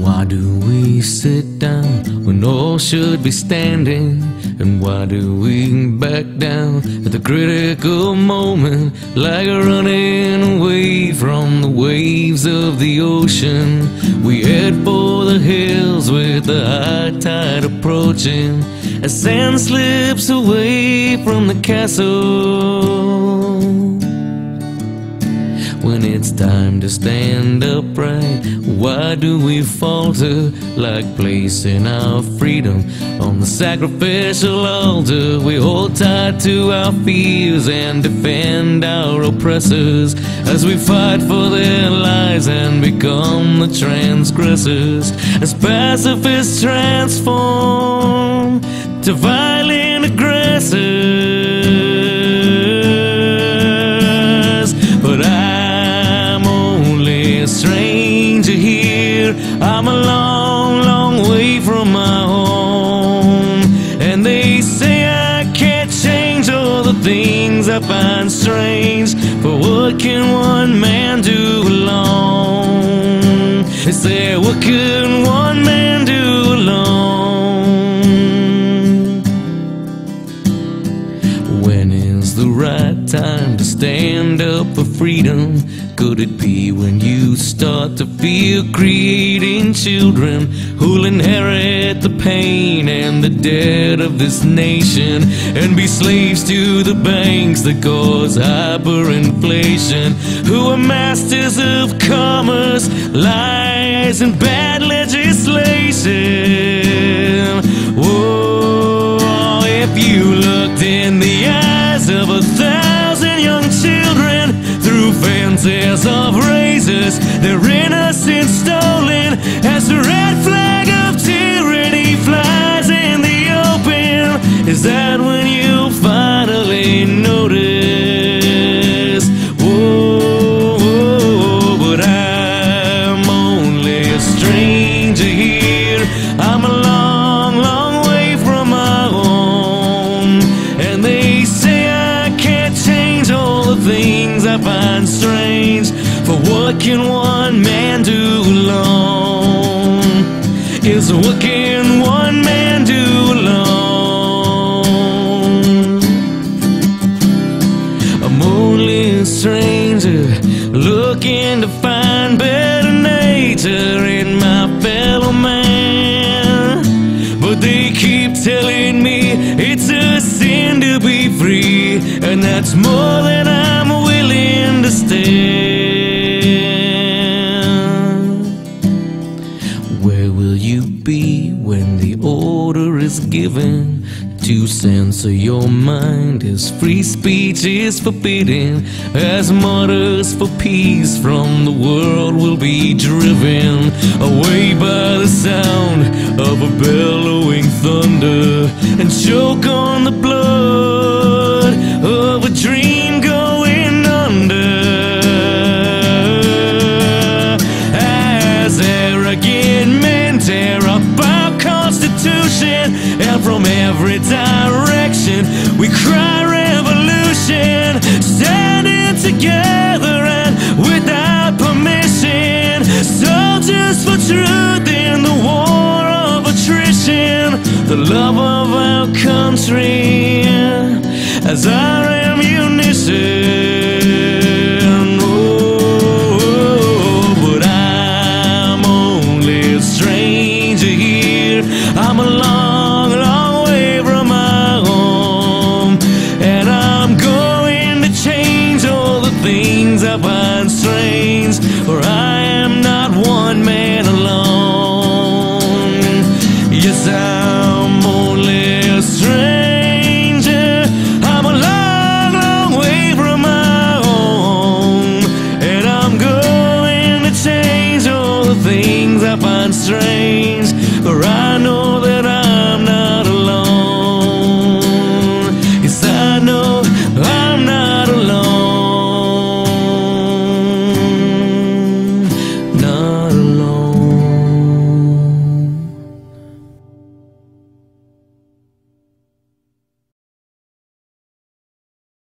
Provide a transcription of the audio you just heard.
Why do we sit down when all should be standing? And why do we back down at the critical moment, like running away from the waves of the ocean? We head for the hills with the high tide approaching, as sand slips away from the castle. When it's time to stand upright, why do we falter, like placing our freedom on the sacrificial altar? We hold tight to our fears and defend our oppressors, as we fight for their lives and become the transgressors, as pacifists transform to violent aggressors. But I'm only a stranger here. I'm a long, long way from my home, and they say I can't change all the things I find strange. But what can one man do alone? They say, what can one man do alone? When is the right time to stand up for freedom? Could it be when you start to feel creating children who'll inherit the pain and the debt of this nation, and be slaves to the banks that cause hyperinflation, who are masters of commerce, lies, and bad legislation? Whoa, if you looked in the eyes of 1,000 young children through fences of razors, their innocence stolen, as the red flag of tyranny flies in the open, is that when you finally notice? Whoa, whoa, but I'm only a stranger here. I'm a long, long way from my home, and they say I can't change all the things I find strange. For what can one man do alone? Is what can one man do alone? I'm only a stranger looking to find better nature in my fellow man, but they keep telling me it's a sin to be free, and that's more than I'm willing to stand. Where will you be when the order is given to censor your mind, as free speech is forbidden, as martyrs for peace from the world will be driven away by the sound of a bellowing thunder, and choke on the blood of a dream going under, as arrogant men tear up our Constitution, and from every direction we cry revolution, standing together and without permission, soldiers for truth in the war of attrition, the love of our country as our ammunition. Oh, but I'm only a stranger here. I'm a long, long way from my home, and I'm going to change all the things I find strange, or